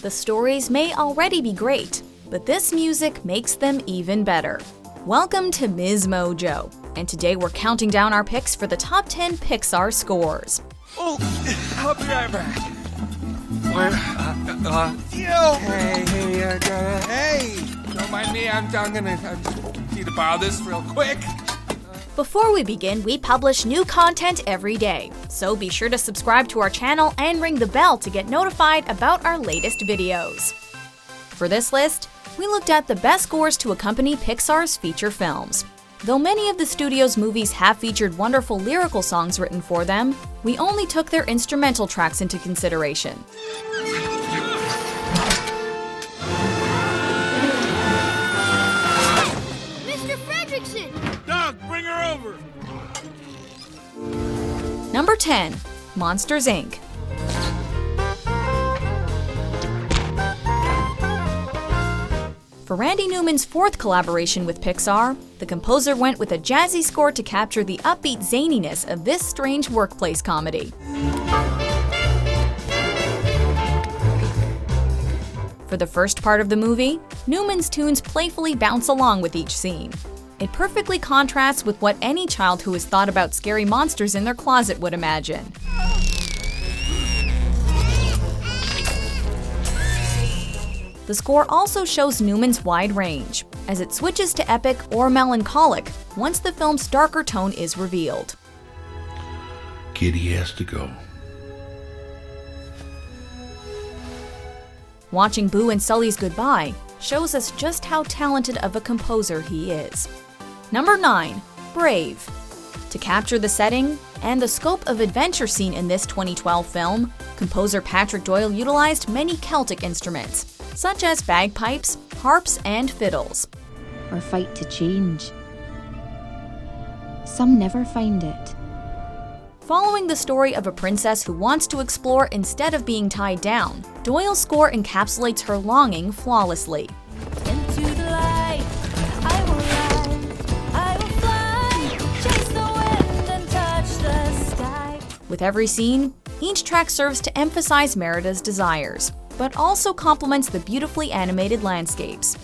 The stories may already be great, but this music makes them even better. Welcome to MsMojo, and today we're counting down our picks for the top 10 Pixar scores. Oh, I'll be right back. Hey, don't mind me. I just need to borrow this real quick. Before we begin, we publish new content every day, so be sure to subscribe to our channel and ring the bell to get notified about our latest videos. For this list, we looked at the best scores to accompany Pixar's feature films. Though many of the studio's movies have featured wonderful lyrical songs written for them, we only took their instrumental tracks into consideration. Mr. Fredrickson! Doug, bring her over! Number 10. Monsters, Inc. For Randy Newman's fourth collaboration with Pixar, the composer went with a jazzy score to capture the upbeat zaniness of this strange workplace comedy. For the first part of the movie, Newman's tunes playfully bounce along with each scene. It perfectly contrasts with what any child who has thought about scary monsters in their closet would imagine. The score also shows Newman's wide range, as it switches to epic or melancholic once the film's darker tone is revealed. Kitty has to go. Watching Boo and Sully's goodbye shows us just how talented of a composer he is. Number 9. Brave. To capture the setting and the scope of adventure seen in this 2012 film, composer Patrick Doyle utilized many Celtic instruments, such as bagpipes, harps, and fiddles. Or fight to change. Some never find it. Following the story of a princess who wants to explore instead of being tied down, Doyle's score encapsulates her longing flawlessly. Into the light, I will ride, I will fly, chase the wind and touch the sky. With every scene, each track serves to emphasize Merida's desires, but also complements the beautifully animated landscapes.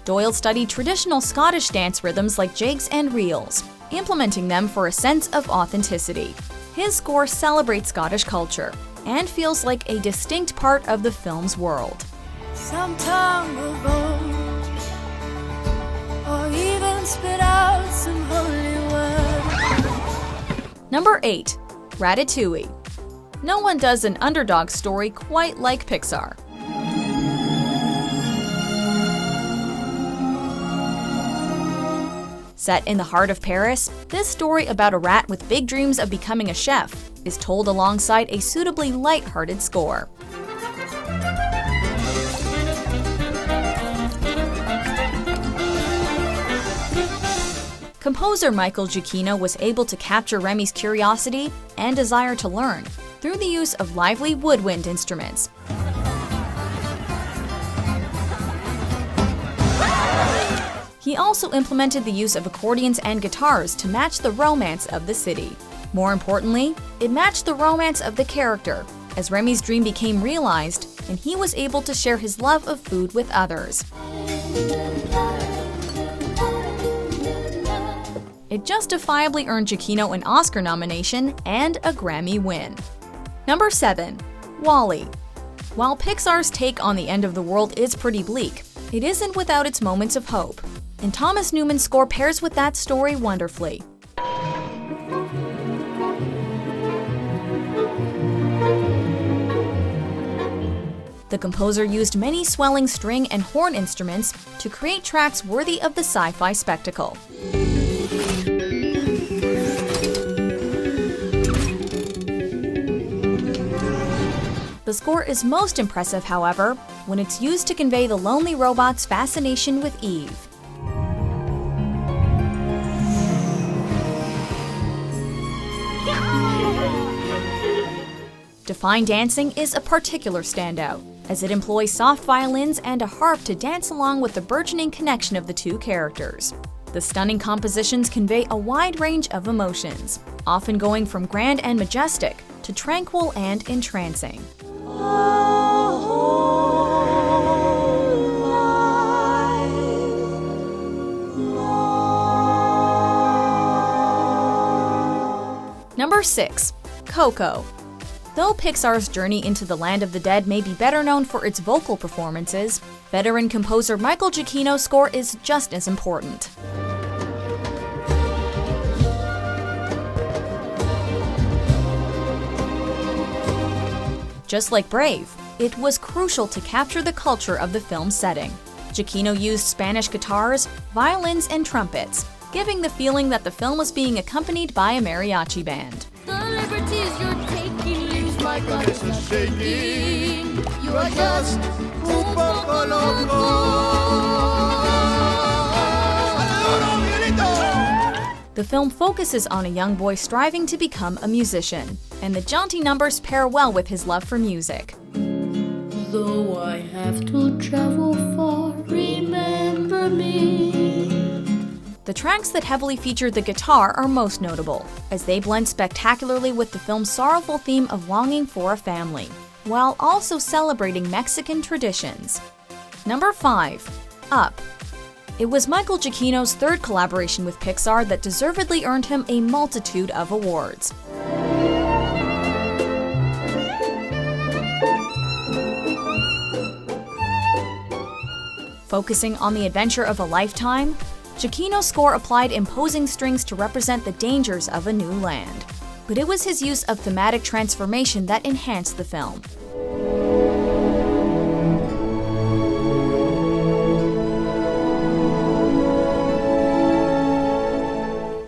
Doyle studied traditional Scottish dance rhythms like jigs and reels, implementing them for a sense of authenticity. His score celebrates Scottish culture and feels like a distinct part of the film's world. Some tongue will go, or even spit out some holy word. Number 8. Ratatouille. No one does an underdog story quite like Pixar. Set in the heart of Paris, this story about a rat with big dreams of becoming a chef is told alongside a suitably light-hearted score. Composer Michael Giacchino was able to capture Remy's curiosity and desire to learn through the use of lively woodwind instruments. He also implemented the use of accordions and guitars to match the romance of the city. More importantly, it matched the romance of the character, as Remy's dream became realized and he was able to share his love of food with others. It justifiably earned Giacchino an Oscar nomination and a Grammy win. Number 7. WALL-E. While Pixar's take on the end of the world is pretty bleak, it isn't without its moments of hope, and Thomas Newman's score pairs with that story wonderfully. The composer used many swelling string and horn instruments to create tracks worthy of the sci-fi spectacle. The score is most impressive, however, when it's used to convey the lonely robot's fascination with Eve. Define Dancing is a particular standout, as it employs soft violins and a harp to dance along with the burgeoning connection of the two characters. The stunning compositions convey a wide range of emotions, often going from grand and majestic to tranquil and entrancing. Number 6. Coco. Though Pixar's journey into the land of the dead may be better known for its vocal performances, veteran composer Michael Giacchino's score is just as important. Just like Brave, it was crucial to capture the culture of the film's setting. Giacchino used Spanish guitars, violins, and trumpets, giving the feeling that the film was being accompanied by a mariachi band. The liberties you're taking leaves my conscience shaking. You are just un poco loco. The film focuses on a young boy striving to become a musician, and the jaunty numbers pair well with his love for music. Though I have to travel far, remember me. The tracks that heavily feature the guitar are most notable, as they blend spectacularly with the film's sorrowful theme of longing for a family, while also celebrating Mexican traditions. Number 5. Up. It was Michael Giacchino's third collaboration with Pixar that deservedly earned him a multitude of awards. Focusing on the adventure of a lifetime, Giacchino's score applied imposing strings to represent the dangers of a new land. But it was his use of thematic transformation that enhanced the film.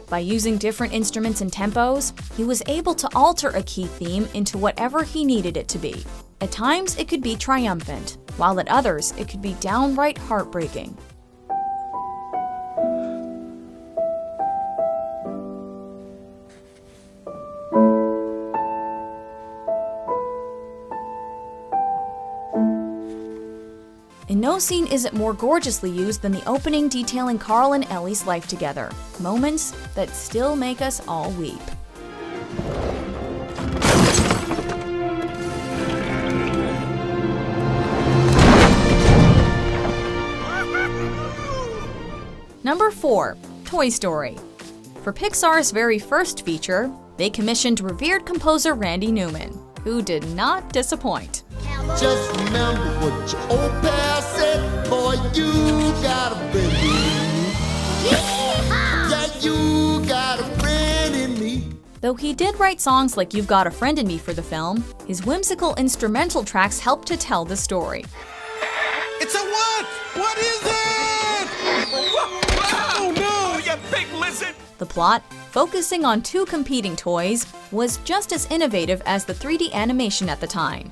By using different instruments and tempos, he was able to alter a key theme into whatever he needed it to be. At times, it could be triumphant, while at others, it could be downright heartbreaking. And no scene is it more gorgeously used than the opening detailing Carl and Ellie's life together, moments that still make us all weep. Number 4. Toy Story. For Pixar's very first feature, they commissioned revered composer Randy Newman, who did not disappoint. Just remember what your old past said, boy, you got a friend in me. Yeah, you got a friend in me. Though he did write songs like You've Got a Friend in Me for the film, his whimsical instrumental tracks helped to tell the story. It's a what? What is it? Oh no, you big lizard! The plot, focusing on two competing toys, was just as innovative as the 3D animation at the time.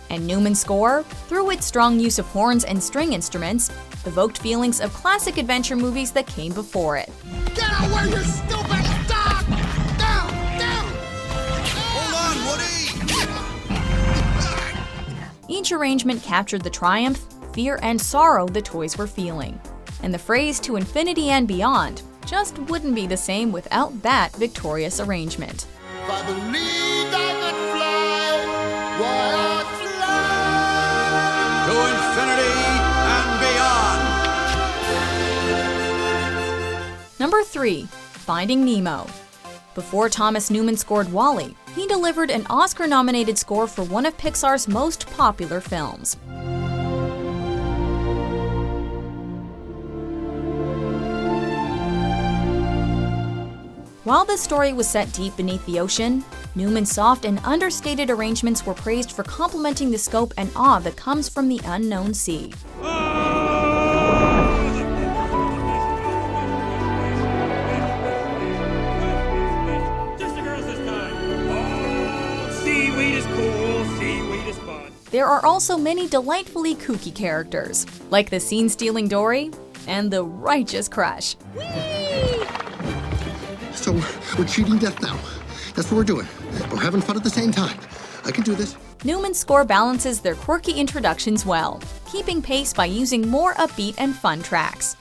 And Newman's score, through its strong use of horns and string instruments, evoked feelings of classic adventure movies that came before it. Get out where you stupid dog! Down, down! Hold on, Woody! Each arrangement captured the triumph, fear, and sorrow the toys were feeling. And the phrase "to infinity and beyond" just wouldn't be the same without that victorious arrangement. If I believed I could fly, why I'd fly To infinity and beyond. Number 3. Finding Nemo. Before Thomas Newman scored WALL-E, he delivered an Oscar-nominated score for one of Pixar's most popular films. While the story was set deep beneath the ocean, Newman's soft and understated arrangements were praised for complementing the scope and awe that comes from the unknown sea. Just the girls this time. Oh, seaweed is cool, seaweed is fun. There are also many delightfully kooky characters, like the scene-stealing Dory and the righteous Crush. Whee! So we're cheating death now. That's what we're doing. We're having fun at the same time. I can do this. Newman's score balances their quirky introductions well, keeping pace by using more upbeat and fun tracks.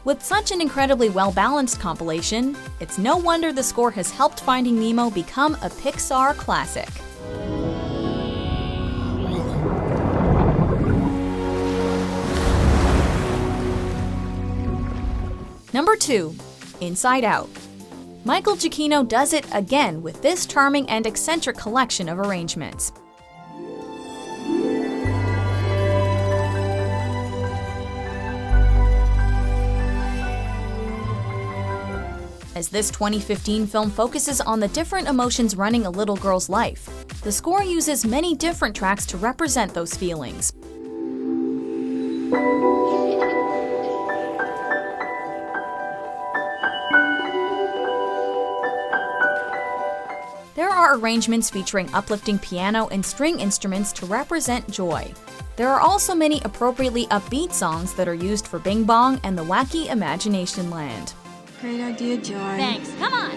With such an incredibly well-balanced compilation, it's no wonder the score has helped Finding Nemo become a Pixar classic. Number 2. Inside Out. Michael Giacchino does it again with this charming and eccentric collection of arrangements. As this 2015 film focuses on the different emotions running a little girl's life, the score uses many different tracks to represent those feelings. There are arrangements featuring uplifting piano and string instruments to represent joy. There are also many appropriately upbeat songs that are used for Bing Bong and the Wacky Imagination Land. Great idea, John. Thanks. Come on.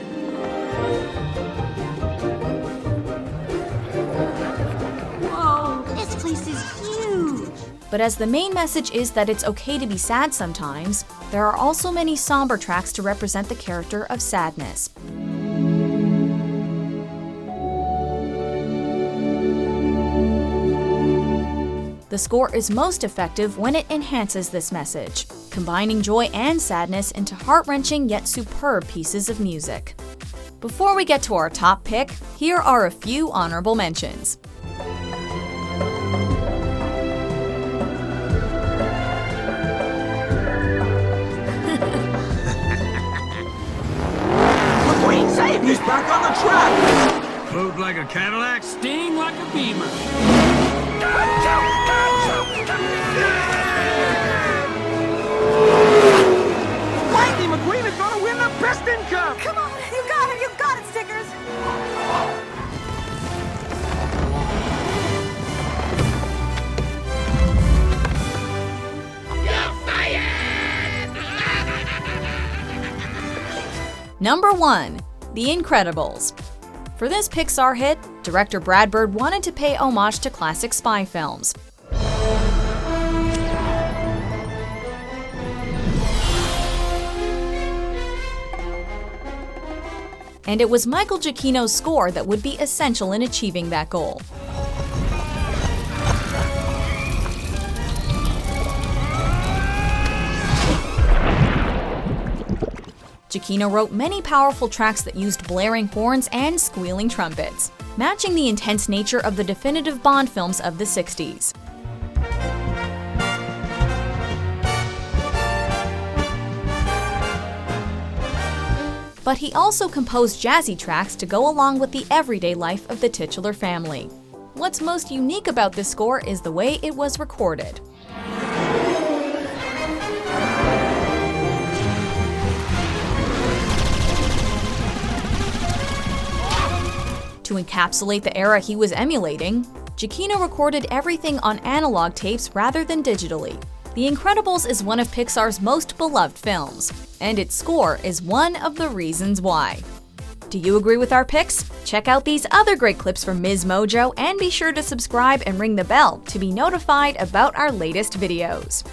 Whoa, this place is huge. But as the main message is that it's okay to be sad sometimes, there are also many somber tracks to represent the character of sadness. The score is most effective when it enhances this message, combining joy and sadness into heart-wrenching yet superb pieces of music. Before we get to our top pick, here are a few honorable mentions. McQueen, save me! He's back on the track! Float like a Cadillac, sting like a beamer. Lightning McQueen is gonna win the Piston Cup! Come on, you got it, Stickers. Number 1. The Incredibles. For this Pixar hit, director Brad Bird wanted to pay homage to classic spy films. And it was Michael Giacchino's score that would be essential in achieving that goal. Giacchino wrote many powerful tracks that used blaring horns and squealing trumpets, matching the intense nature of the definitive Bond films of the 60s. But he also composed jazzy tracks to go along with the everyday life of the titular family. What's most unique about this score is the way it was recorded. To encapsulate the era he was emulating, Giacchino recorded everything on analog tapes rather than digitally. The Incredibles is one of Pixar's most beloved films, and its score is one of the reasons why. Do you agree with our picks? Check out these other great clips from MsMojo and be sure to subscribe and ring the bell to be notified about our latest videos.